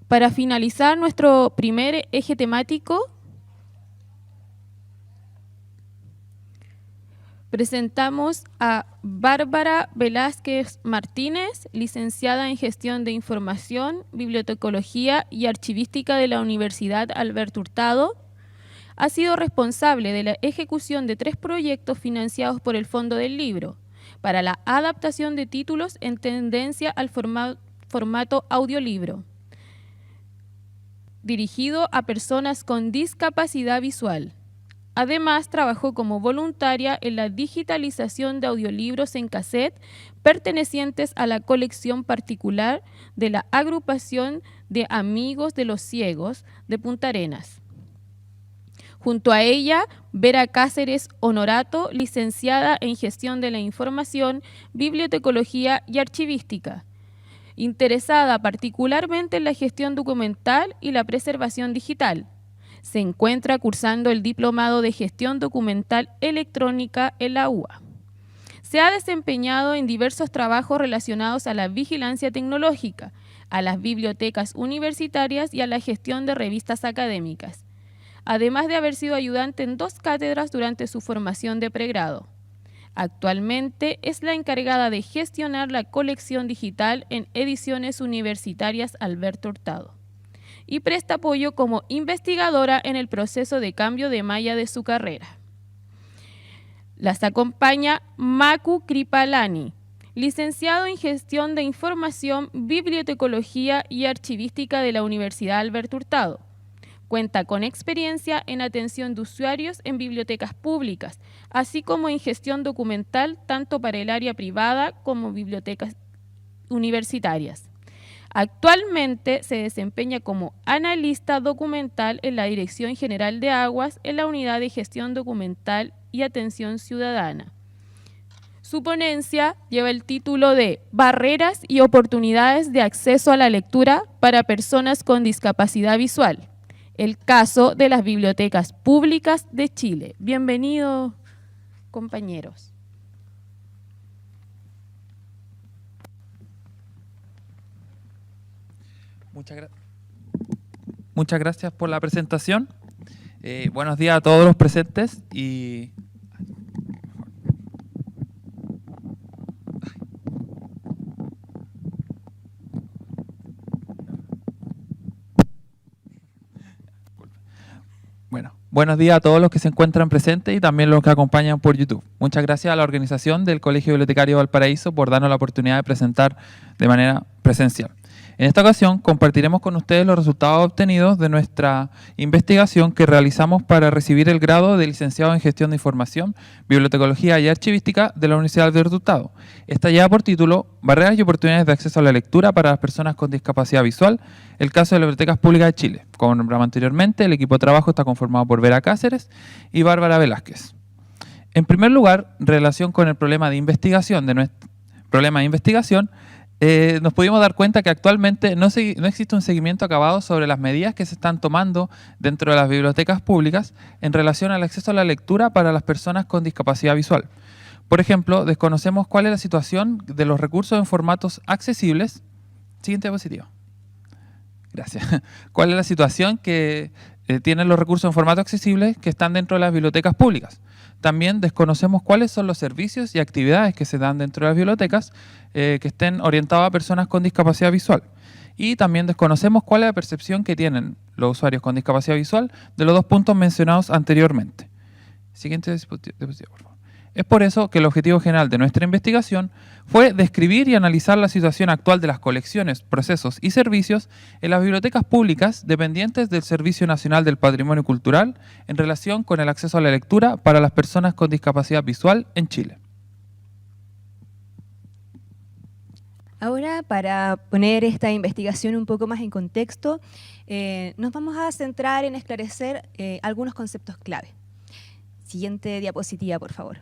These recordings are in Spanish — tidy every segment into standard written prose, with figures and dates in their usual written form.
Para finalizar nuestro primer eje temático, presentamos a Bárbara Velázquez Martínez, licenciada en Gestión de Información, Bibliotecología y Archivística de la Universidad Alberto Hurtado. Ha sido responsable de la ejecución de 3 proyectos financiados por el Fondo del Libro para la adaptación de títulos en tendencia al formato audiolibro, dirigido a personas con discapacidad visual. Además, trabajó como voluntaria en la digitalización de audiolibros en cassette pertenecientes a la colección particular de la Agrupación de Amigos de los Ciegos de Punta Arenas. Junto a ella, Vera Cáceres Honorato, licenciada en Gestión de la Información, Bibliotecología y Archivística, interesada particularmente en la gestión documental y la preservación digital. Se encuentra cursando el Diplomado de Gestión Documental Electrónica en la UBA. Se ha desempeñado en diversos trabajos relacionados a la vigilancia tecnológica, a las bibliotecas universitarias y a la gestión de revistas académicas, además de haber sido ayudante en 2 cátedras durante su formación de pregrado. Actualmente es la encargada de gestionar la colección digital en Ediciones Universitarias Alberto Hurtado y presta apoyo como investigadora en el proceso de cambio de malla de su carrera. Las acompaña Maku Kripalani, licenciado en Gestión de Información, Bibliotecología y Archivística de la Universidad Alberto Hurtado. Cuenta con experiencia en atención de usuarios en bibliotecas públicas, así como en gestión documental tanto para el área privada como bibliotecas universitarias. Actualmente se desempeña como analista documental en la Dirección General de Aguas en la Unidad de Gestión Documental y Atención Ciudadana. Su ponencia lleva el título de Barreras y oportunidades de acceso a la lectura para personas con discapacidad visual. El caso de las bibliotecas públicas de Chile. Bienvenidos, compañeros. Muchas gracias por la presentación. Buenos días a todos los presentes y buenos días a todos los que se encuentran presentes y también los que acompañan por YouTube. Muchas gracias a la organización del Colegio Bibliotecario Valparaíso por darnos la oportunidad de presentar de manera presencial. En esta ocasión compartiremos con ustedes los resultados obtenidos de nuestra investigación que realizamos para recibir el grado de licenciado en Gestión de Información, Bibliotecología y Archivística de la Universidad Alberto Hurtado. Esta lleva por título Barreras y oportunidades de acceso a la lectura para las personas con discapacidad visual, el caso de las bibliotecas públicas de Chile. Como nombramos anteriormente, el equipo de trabajo está conformado por Vera Cáceres y Bárbara Velázquez. En primer lugar, en relación con el problema de investigación, nos pudimos dar cuenta que actualmente no existe un seguimiento acabado sobre las medidas que se están tomando dentro de las bibliotecas públicas en relación al acceso a la lectura para las personas con discapacidad visual. Por ejemplo, desconocemos cuál es la situación de los recursos en formatos accesibles. Siguiente diapositiva. Gracias. ¿Cuál es la situación que tienen los recursos en formato accesible que están dentro de las bibliotecas públicas? También desconocemos cuáles son los servicios y actividades que se dan dentro de las bibliotecas que estén orientados a personas con discapacidad visual. Y también desconocemos cuál es la percepción que tienen los usuarios con discapacidad visual de los 2 puntos mencionados anteriormente. Siguiente diapositiva, por favor. Es por eso que el objetivo general de nuestra investigación fue describir y analizar la situación actual de las colecciones, procesos y servicios en las bibliotecas públicas dependientes del Servicio Nacional del Patrimonio Cultural en relación con el acceso a la lectura para las personas con discapacidad visual en Chile. Ahora, para poner esta investigación un poco más en contexto, nos vamos a centrar en esclarecer algunos conceptos clave. Siguiente diapositiva, por favor.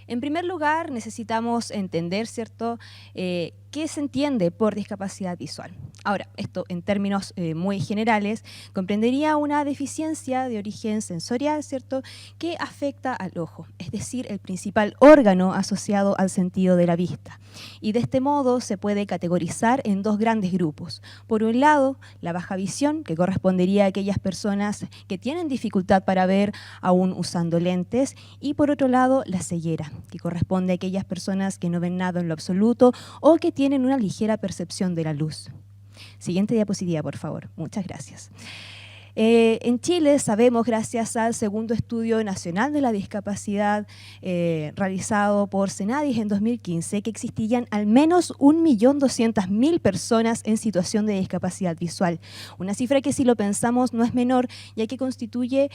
En primer lugar, necesitamos entender, ¿cierto?, qué se entiende por discapacidad visual. Ahora, esto en términos muy generales, comprendería una deficiencia de origen sensorial, ¿cierto?, que afecta al ojo, es decir, el principal órgano asociado al sentido de la vista. Y de este modo se puede categorizar en dos grandes grupos. Por un lado, la baja visión, que correspondería a aquellas personas que tienen dificultad para ver aún usando lentes, y por otro lado, la ceguera, que corresponde a aquellas personas que no ven nada en lo absoluto o que tienen una ligera percepción de la luz. Siguiente diapositiva, por favor. Muchas gracias. En Chile sabemos, gracias al segundo estudio nacional de la discapacidad realizado por Senadis en 2015, que existían al menos 1.200.000 personas en situación de discapacidad visual. Una cifra que, si lo pensamos, no es menor, ya que constituye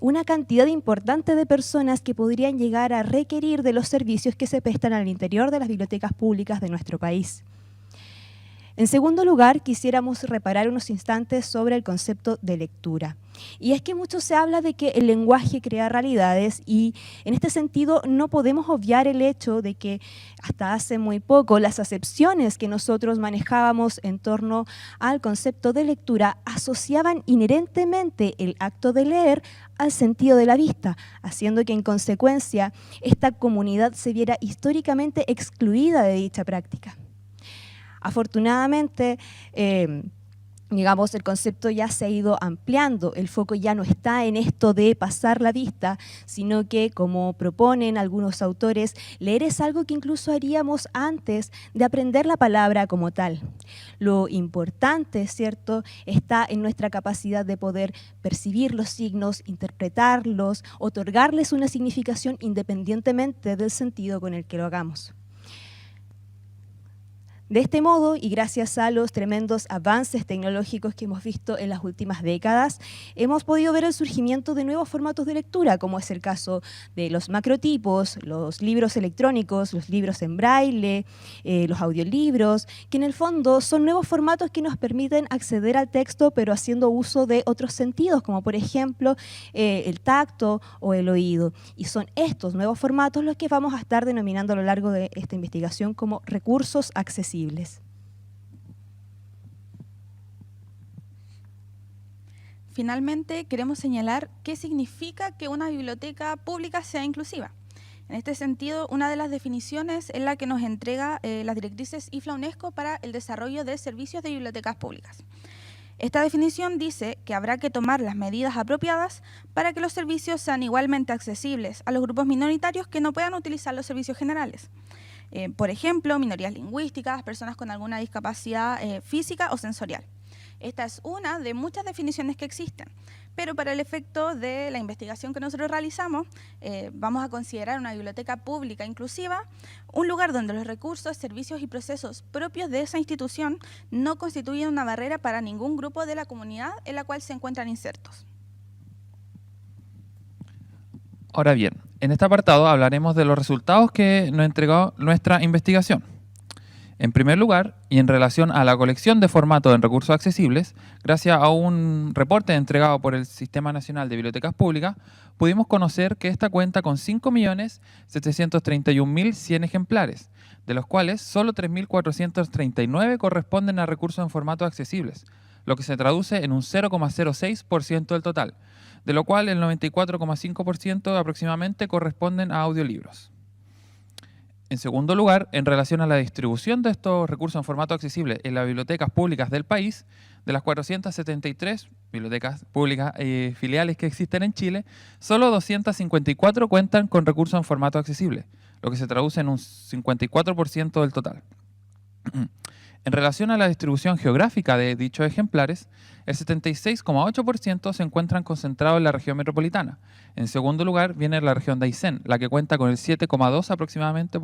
una cantidad importante de personas que podrían llegar a requerir de los servicios que se prestan al interior de las bibliotecas públicas de nuestro país. En segundo lugar, quisiéramos reparar unos instantes sobre el concepto de lectura. Y es que mucho se habla de que el lenguaje crea realidades, y en este sentido no podemos obviar el hecho de que hasta hace muy poco las acepciones que nosotros manejábamos en torno al concepto de lectura asociaban inherentemente el acto de leer al sentido de la vista, haciendo que en consecuencia esta comunidad se viera históricamente excluida de dicha práctica. Afortunadamente, digamos, el concepto ya se ha ido ampliando, el foco ya no está en esto de pasar la vista, sino que, como proponen algunos autores, leer es algo que incluso haríamos antes de aprender la palabra como tal. Lo importante, ¿cierto?, está en nuestra capacidad de poder percibir los signos, interpretarlos, otorgarles una significación independientemente del sentido con el que lo hagamos. De este modo, y gracias a los tremendos avances tecnológicos que hemos visto en las últimas décadas, hemos podido ver el surgimiento de nuevos formatos de lectura, como es el caso de los macrotipos, los libros electrónicos, los libros en braille, los audiolibros, que en el fondo son nuevos formatos que nos permiten acceder al texto, pero haciendo uso de otros sentidos, como por ejemplo el tacto o el oído. Y son estos nuevos formatos los que vamos a estar denominando a lo largo de esta investigación como recursos accesibles. Finalmente, queremos señalar qué significa que una biblioteca pública sea inclusiva. En este sentido, una de las definiciones es la que nos entrega las directrices IFLA-UNESCO para el desarrollo de servicios de bibliotecas públicas. Esta definición dice que habrá que tomar las medidas apropiadas para que los servicios sean igualmente accesibles a los grupos minoritarios que no puedan utilizar los servicios generales. Por ejemplo, minorías lingüísticas, personas con alguna discapacidad física o sensorial. Esta es una de muchas definiciones que existen, pero para el efecto de la investigación que nosotros realizamos, vamos a considerar una biblioteca pública inclusiva un lugar donde los recursos, servicios y procesos propios de esa institución no constituyen una barrera para ningún grupo de la comunidad en la cual se encuentran insertos. Ahora bien, en este apartado hablaremos de los resultados que nos entregó nuestra investigación. En primer lugar, y en relación a la colección de formatos en recursos accesibles, gracias a un reporte entregado por el Sistema Nacional de Bibliotecas Públicas, pudimos conocer que esta cuenta con 5.731.100 ejemplares, de los cuales solo 3.439 corresponden a recursos en formatos accesibles, lo que se traduce en un 0,06% del total, de lo cual el 94,5% aproximadamente corresponden a audiolibros. En segundo lugar, en relación a la distribución de estos recursos en formato accesible en las bibliotecas públicas del país, de las 473 bibliotecas públicas filiales que existen en Chile, solo 254 cuentan con recursos en formato accesible, lo que se traduce en un 54% del total. En relación a la distribución geográfica de dichos ejemplares, el 76,8% se encuentran concentrados en la región metropolitana. En segundo lugar viene la región de Aysén, la que cuenta con el 7,2% aproximadamente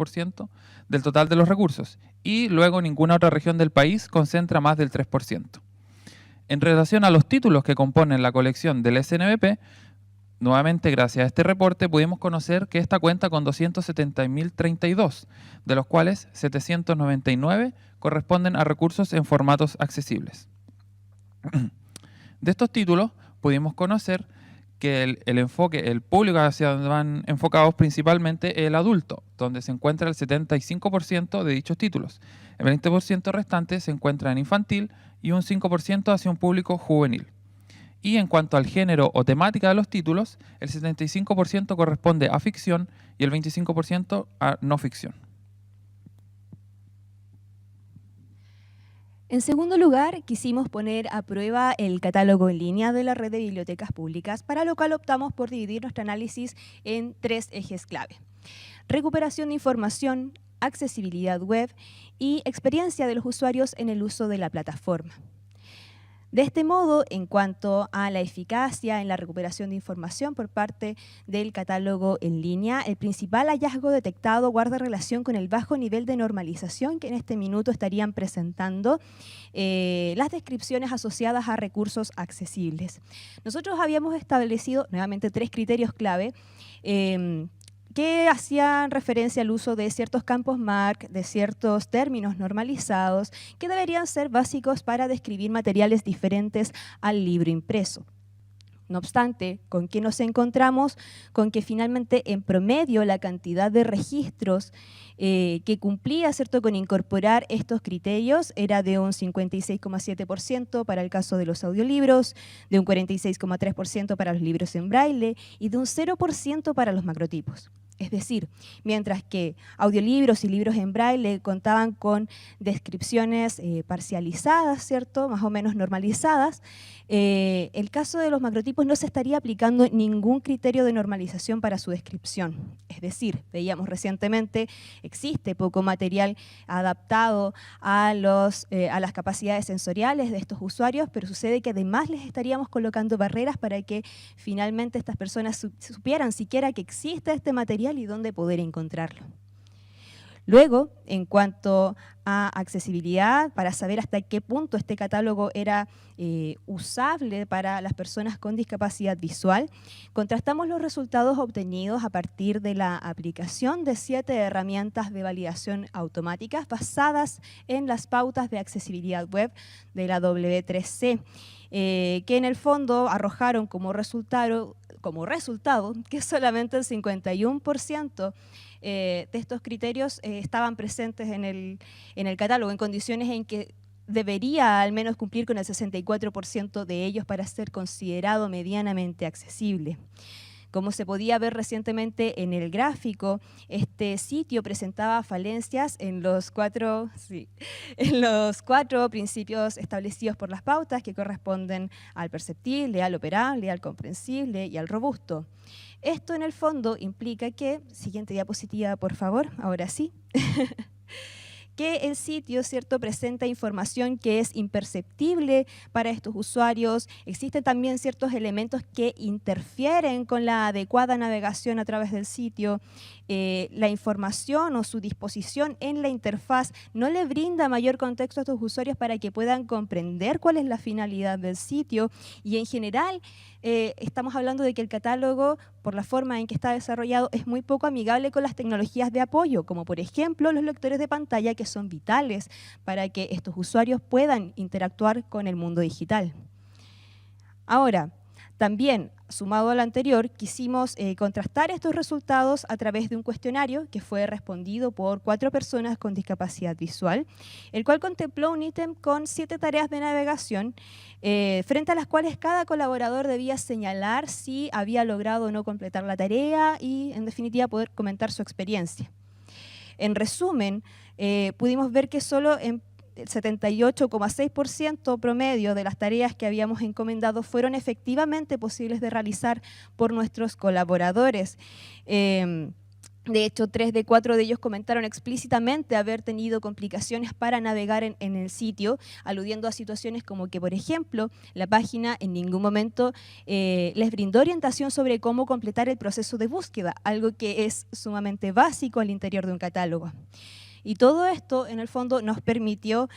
del total de los recursos, y luego ninguna otra región del país concentra más del 3%. En relación a los títulos que componen la colección del SNBP, nuevamente, gracias a este reporte, pudimos conocer que esta cuenta con 270.032, de los cuales 799 corresponden a recursos en formatos accesibles. De estos títulos, pudimos conocer que el público hacia donde van enfocados principalmente es el adulto, donde se encuentra el 75% de dichos títulos. El 20% restante se encuentra en infantil y un 5% hacia un público juvenil. Y en cuanto al género o temática de los títulos, el 75% corresponde a ficción y el 25% a no ficción. En segundo lugar, quisimos poner a prueba el catálogo en línea de la red de bibliotecas públicas, para lo cual optamos por dividir nuestro análisis en 3 ejes clave: recuperación de información, accesibilidad web y experiencia de los usuarios en el uso de la plataforma. De este modo, en cuanto a la eficacia en la recuperación de información por parte del catálogo en línea, el principal hallazgo detectado guarda relación con el bajo nivel de normalización que en este minuto estarían presentando las descripciones asociadas a recursos accesibles. Nosotros habíamos establecido nuevamente 3 criterios clave que hacían referencia al uso de ciertos campos MARC, de ciertos términos normalizados, que deberían ser básicos para describir materiales diferentes al libro impreso. No obstante, ¿con qué nos encontramos? Con que finalmente, en promedio, la cantidad de registros que cumplía, ¿cierto?, con incorporar estos criterios era de un 56,7% para el caso de los audiolibros, de un 46,3% para los libros en braille y de un 0% para los macrotipos. Es decir, mientras que audiolibros y libros en braille contaban con descripciones parcializadas, ¿cierto?, más o menos normalizadas, el caso de los macrotipos no se estaría aplicando ningún criterio de normalización para su descripción. Es decir, veíamos recientemente, existe poco material adaptado a las capacidades sensoriales de estos usuarios, pero sucede que además les estaríamos colocando barreras para que finalmente estas personas supieran siquiera que existe este material y dónde poder encontrarlo. Luego, en cuanto a accesibilidad, para saber hasta qué punto este catálogo era usable para las personas con discapacidad visual, contrastamos los resultados obtenidos a partir de la aplicación de 7 herramientas de validación automáticas basadas en las pautas de accesibilidad web de la W3C, que en el fondo arrojaron como resultado que solamente el 51% de estos criterios estaban presentes en el catálogo, en condiciones en que debería al menos cumplir con el 64% de ellos para ser considerado medianamente accesible. Como se podía ver recientemente en el gráfico, este sitio presentaba falencias en los cuatro principios establecidos por las pautas, que corresponden al perceptible, al operable, al comprensible y al robusto. Esto en el fondo implica que, siguiente diapositiva por favor, ahora sí, que el sitio, ¿cierto?, presenta información que es imperceptible para estos usuarios. Existen también ciertos elementos que interfieren con la adecuada navegación a través del sitio. La información o su disposición en la interfaz no le brinda mayor contexto a estos usuarios para que puedan comprender cuál es la finalidad del sitio, y en general estamos hablando de que el catálogo, por la forma en que está desarrollado, es muy poco amigable con las tecnologías de apoyo, como por ejemplo los lectores de pantalla, que son vitales para que estos usuarios puedan interactuar con el mundo digital. Ahora, también, sumado a lo anterior, quisimos contrastar estos resultados a través de un cuestionario que fue respondido por 4 personas con discapacidad visual, el cual contempló un ítem con 7 tareas de navegación, frente a las cuales cada colaborador debía señalar si había logrado o no completar la tarea y, en definitiva, poder comentar su experiencia. En resumen, pudimos ver que solo en el 78,6% promedio de las tareas que habíamos encomendado fueron efectivamente posibles de realizar por nuestros colaboradores. De hecho, 3 de 4 de ellos comentaron explícitamente haber tenido complicaciones para navegar en el sitio, aludiendo a situaciones como que, por ejemplo, la página en ningún momento les brindó orientación sobre cómo completar el proceso de búsqueda, algo que es sumamente básico al interior de un catálogo. Y todo esto, en el fondo, nos permitió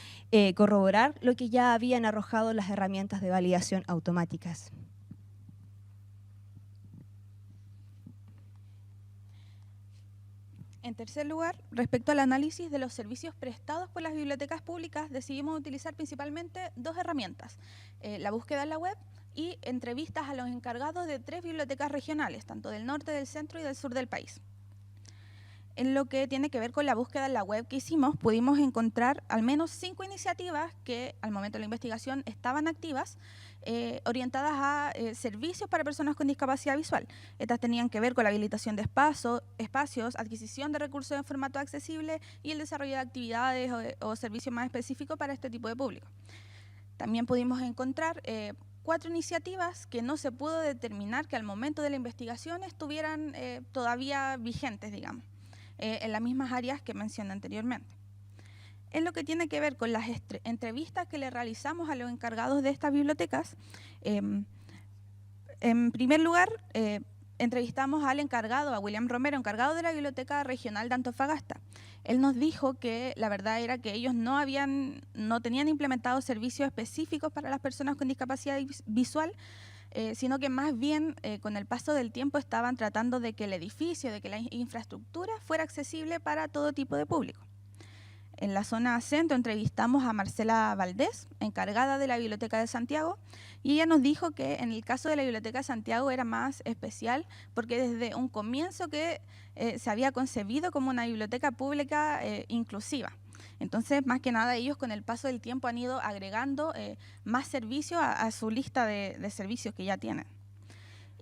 corroborar lo que ya habían arrojado las herramientas de validación automáticas. En tercer lugar, respecto al análisis de los servicios prestados por las bibliotecas públicas, decidimos utilizar principalmente 2 herramientas: la búsqueda en la web y entrevistas a los encargados de 3 bibliotecas regionales, tanto del norte, del centro y del sur del país. En lo que tiene que ver con la búsqueda en la web que hicimos, pudimos encontrar al menos 5 iniciativas que al momento de la investigación estaban activas, orientadas a servicios para personas con discapacidad visual. Estas tenían que ver con la habilitación de espacios, adquisición de recursos en formato accesible y el desarrollo de actividades o servicios más específicos para este tipo de público. También pudimos encontrar 4 iniciativas que no se pudo determinar que al momento de la investigación estuvieran todavía vigentes, digamos, en las mismas áreas que mencioné anteriormente. En lo que tiene que ver con las entrevistas que le realizamos a los encargados de estas bibliotecas, en primer lugar, entrevistamos al encargado, a William Romero, encargado de la Biblioteca Regional de Antofagasta. Él nos dijo que la verdad era que ellos no tenían implementado servicios específicos para las personas con discapacidad visual, sino que más bien con el paso del tiempo estaban tratando de que el edificio, de que la infraestructura fuera accesible para todo tipo de público. En la zona centro entrevistamos a Marcela Valdés, encargada de la Biblioteca de Santiago, y ella nos dijo que en el caso de la Biblioteca de Santiago era más especial porque desde un comienzo que se había concebido como una biblioteca pública inclusiva. Entonces, más que nada, ellos con el paso del tiempo han ido agregando más servicios a su lista de servicios que ya tienen.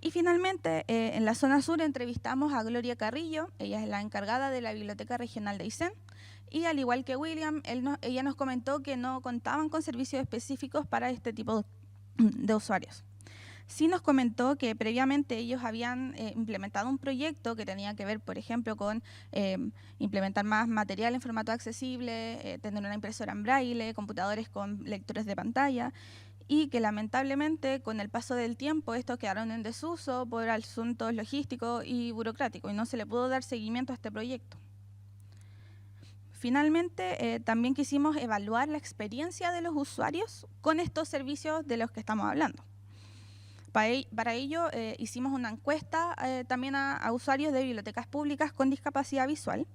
Y finalmente, en la zona sur entrevistamos a Gloria Carrillo, ella es la encargada de la Biblioteca Regional de Aysén, y al igual que William, ella nos comentó que no contaban con servicios específicos para este tipo de usuarios. Sí nos comentó que previamente ellos habían implementado un proyecto que tenía que ver, por ejemplo, con implementar más material en formato accesible, tener una impresora en braille, computadores con lectores de pantalla, y que lamentablemente con el paso del tiempo estos quedaron en desuso por asuntos logísticos y burocráticos y no se le pudo dar seguimiento a este proyecto. Finalmente, también quisimos evaluar la experiencia de los usuarios con estos servicios de los que estamos hablando. Para ello hicimos una encuesta también a usuarios de bibliotecas públicas con discapacidad visual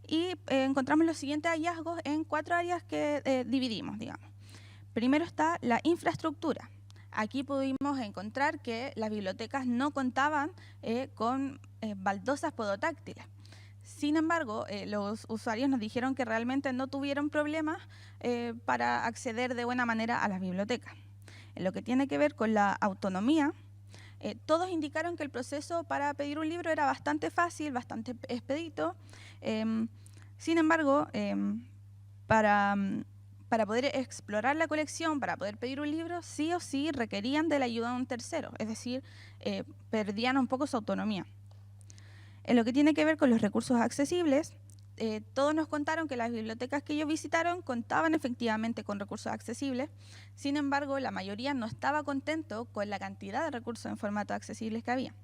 y encontramos los siguientes hallazgos en 4 áreas que dividimos, digamos. Primero está la infraestructura. Aquí pudimos encontrar que las bibliotecas no contaban con baldosas podotáctiles. Sin embargo, los usuarios nos dijeron que realmente no tuvieron problemas para acceder de buena manera a las bibliotecas. En lo que tiene que ver con la autonomía, todos indicaron que el proceso para pedir un libro era bastante fácil, bastante expedito. Sin embargo, para poder explorar la colección, para poder pedir un libro, sí o sí requerían de la ayuda de un tercero, es decir, perdían un poco su autonomía. En lo que tiene que ver con los recursos accesibles, todos nos contaron que las bibliotecas que ellos visitaron contaban efectivamente con recursos accesibles, sin embargo, la mayoría no estaba contento con la cantidad de recursos en formato accesibles que había.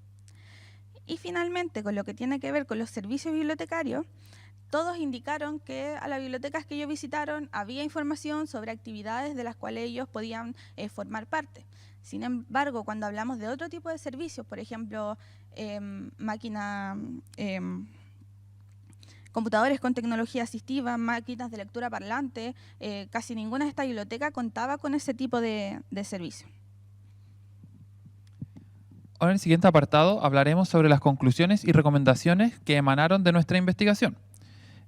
Y finalmente, con lo que tiene que ver con los servicios bibliotecarios, todos indicaron que a las bibliotecas que ellos visitaron había información sobre actividades de las cuales ellos podían formar parte. Sin embargo, cuando hablamos de otro tipo de servicios, por ejemplo, computadores con tecnología asistiva, máquinas de lectura parlante, casi ninguna de estas bibliotecas contaba con ese tipo de servicio. Ahora en el siguiente apartado hablaremos sobre las conclusiones y recomendaciones que emanaron de nuestra investigación.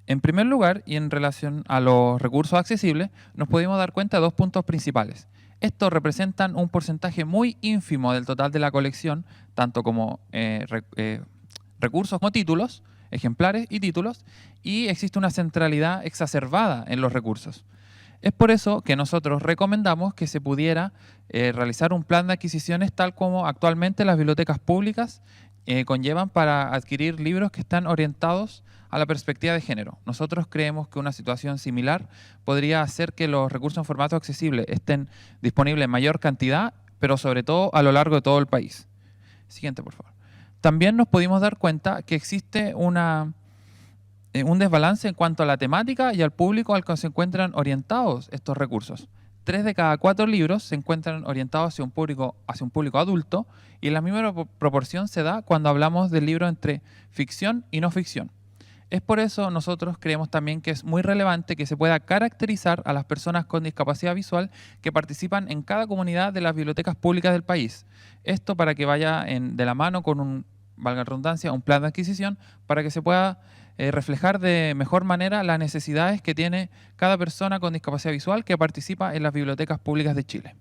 En primer lugar, y en relación a los recursos accesibles, nos pudimos dar cuenta de 2 puntos principales. Estos representan un porcentaje muy ínfimo del total de la colección, tanto como recursos como títulos, ejemplares y títulos, y existe una centralidad exacerbada en los recursos. Es por eso que nosotros recomendamos que se pudiera realizar un plan de adquisiciones tal como actualmente las bibliotecas públicas conllevan para adquirir libros que están orientados a la perspectiva de género. Nosotros creemos que una situación similar podría hacer que los recursos en formato accesible estén disponibles en mayor cantidad, pero sobre todo a lo largo de todo el país. Siguiente, por favor. También nos pudimos dar cuenta que existe un desbalance en cuanto a la temática y al público al que se encuentran orientados estos recursos. 3 de cada 4 libros se encuentran orientados hacia un público adulto y la misma proporción se da cuando hablamos del libro entre ficción y no ficción. Es por eso nosotros creemos también que es muy relevante que se pueda caracterizar a las personas con discapacidad visual que participan en cada comunidad de las bibliotecas públicas del país. Esto para que vaya de la mano con valga la redundancia, un plan de adquisición para que se pueda reflejar de mejor manera las necesidades que tiene cada persona con discapacidad visual que participa en las bibliotecas públicas de Chile.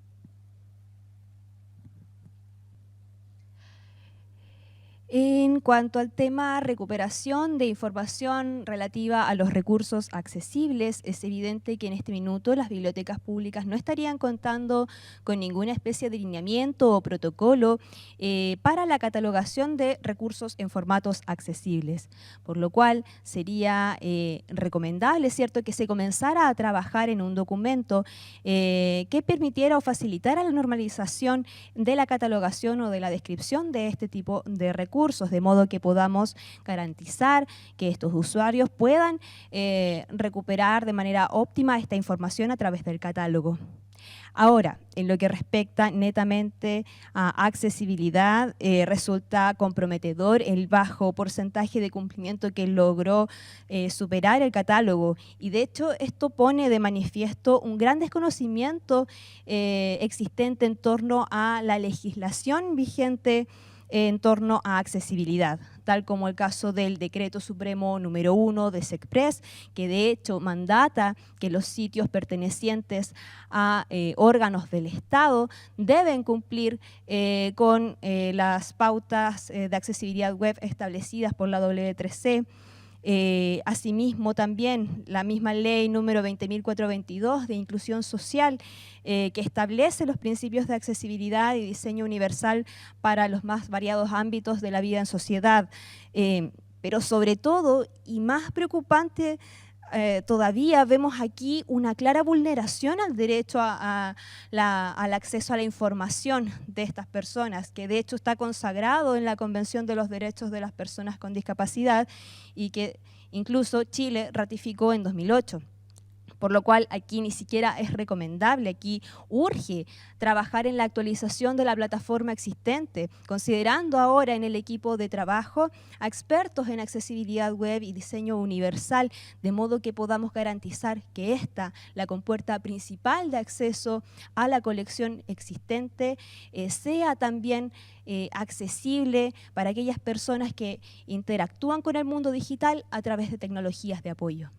En cuanto al tema recuperación de información relativa a los recursos accesibles, es evidente que en este minuto las bibliotecas públicas no estarían contando con ninguna especie de lineamiento o protocolo para la catalogación de recursos en formatos accesibles, por lo cual sería recomendable, ¿cierto?, que se comenzara a trabajar en un documento que permitiera o facilitara la normalización de la catalogación o de la descripción de este tipo de recursos, de modo que podamos garantizar que estos usuarios puedan recuperar de manera óptima esta información a través del catálogo. Ahora, en lo que respecta netamente a accesibilidad, resulta comprometedor el bajo porcentaje de cumplimiento que logró superar el catálogo, y de hecho esto pone de manifiesto un gran desconocimiento existente en torno a la legislación vigente en torno a accesibilidad, tal como el caso del Decreto Supremo número 1 de SECPRES, que de hecho mandata que los sitios pertenecientes a órganos del Estado deben cumplir con las pautas de accesibilidad web establecidas por la W3C. Asimismo, también la misma ley número 20.422 de inclusión social que establece los principios de accesibilidad y diseño universal para los más variados ámbitos de la vida en sociedad. Pero sobre todo, y más preocupante todavía, vemos aquí una clara vulneración al derecho al acceso a la información de estas personas, que de hecho está consagrado en la Convención de los Derechos de las Personas con Discapacidad y que incluso Chile ratificó en 2008. Por lo cual aquí ni siquiera es recomendable, aquí urge trabajar en la actualización de la plataforma existente, considerando ahora en el equipo de trabajo a expertos en accesibilidad web y diseño universal, de modo que podamos garantizar que esta, la compuerta principal de acceso a la colección existente, sea también accesible para aquellas personas que interactúan con el mundo digital a través de tecnologías de apoyo.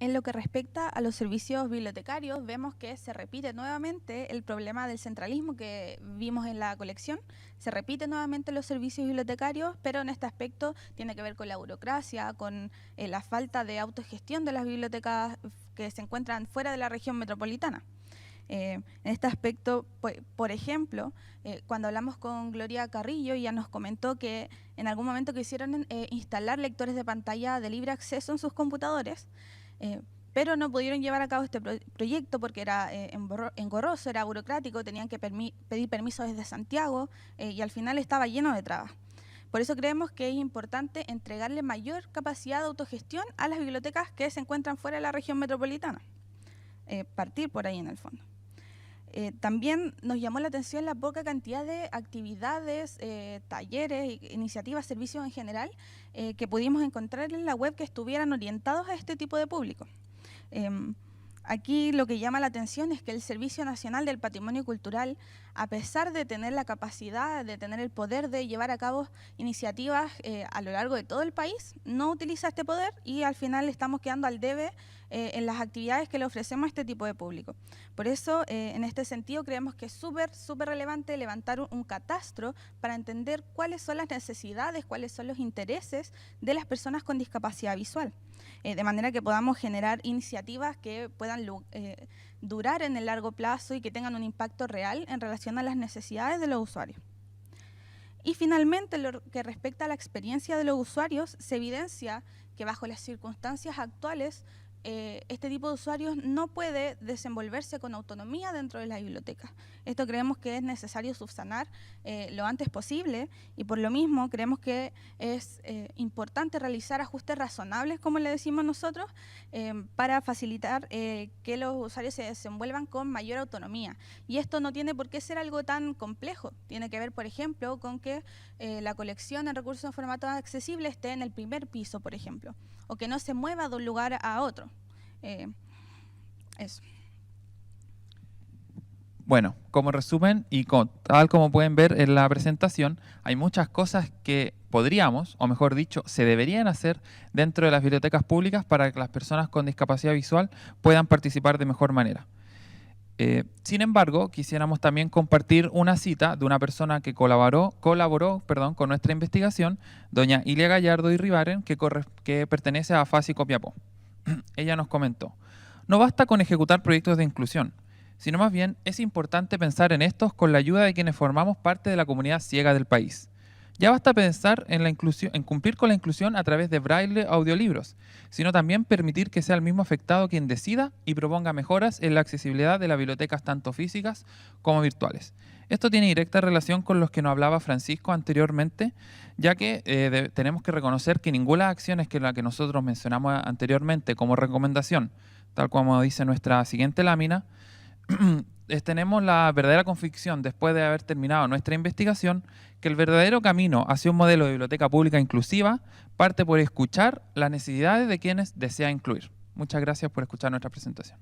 En lo que respecta a los servicios bibliotecarios, vemos que se repite nuevamente el problema del centralismo que vimos en la colección. Se repite nuevamente los servicios bibliotecarios, pero en este aspecto tiene que ver con la burocracia, con la falta de autogestión de las bibliotecas que se encuentran fuera de la región metropolitana. En este aspecto, por ejemplo, cuando hablamos con Gloria Carrillo, ella nos comentó que en algún momento quisieron instalar lectores de pantalla de libre acceso en sus computadores, pero no pudieron llevar a cabo este proyecto porque era engorroso, era burocrático, tenían que pedir permiso desde Santiago y al final estaba lleno de trabas. Por eso creemos que es importante entregarle mayor capacidad de autogestión a las bibliotecas que se encuentran fuera de la región metropolitana. Partir por ahí en el fondo. También nos llamó la atención la poca cantidad de actividades, talleres, iniciativas, servicios en general que pudimos encontrar en la web que estuvieran orientados a este tipo de público. Aquí lo que llama la atención es que el Servicio Nacional del Patrimonio Cultural, a pesar de tener la capacidad, de tener el poder de llevar a cabo iniciativas a lo largo de todo el país, no utiliza este poder y al final estamos quedando al debe en las actividades que le ofrecemos a este tipo de público. Por eso, en este sentido, creemos que es súper relevante levantar un catastro para entender cuáles son las necesidades, cuáles son los intereses de las personas con discapacidad visual, de manera que podamos generar iniciativas que puedan durar en el largo plazo y que tengan un impacto real en relación a las necesidades de los usuarios. Y finalmente, lo que respecta a la experiencia de los usuarios, se evidencia que bajo las circunstancias actuales este tipo de usuarios no puede desenvolverse con autonomía dentro de la biblioteca. Esto creemos que es necesario subsanar lo antes posible, y por lo mismo creemos que es importante realizar ajustes razonables, como le decimos nosotros, para facilitar que los usuarios se desenvuelvan con mayor autonomía. Y esto no tiene por qué ser algo tan complejo. Tiene que ver, por ejemplo, con que la colección en recursos en formato accesible esté en el primer piso, por ejemplo, o que no se mueva de un lugar a otro. Eso. Bueno, como resumen y tal como pueden ver en la presentación, hay muchas cosas que podríamos, o mejor dicho, se deberían hacer dentro de las bibliotecas públicas para que las personas con discapacidad visual puedan participar de mejor manera. Sin embargo, quisiéramos también compartir una cita de una persona que colaboró con nuestra investigación, doña Ilia Gallardo y Ribaren, que pertenece a FASI Copiapó. Ella nos comentó: no basta con ejecutar proyectos de inclusión, sino más bien es importante pensar en estos con la ayuda de quienes formamos parte de la comunidad ciega del país. Ya basta pensar en la inclusión, en cumplir con la inclusión a través de braille o audiolibros, sino también permitir que sea el mismo afectado quien decida y proponga mejoras en la accesibilidad de las bibliotecas tanto físicas como virtuales. Esto tiene directa relación con los que nos hablaba Francisco anteriormente, ya que tenemos que reconocer que ninguna de las acciones que la que nosotros mencionamos anteriormente como recomendación, tal como dice nuestra siguiente lámina, tenemos la verdadera convicción, después de haber terminado nuestra investigación, que el verdadero camino hacia un modelo de biblioteca pública inclusiva parte por escuchar las necesidades de quienes desea incluir. Muchas gracias por escuchar nuestra presentación.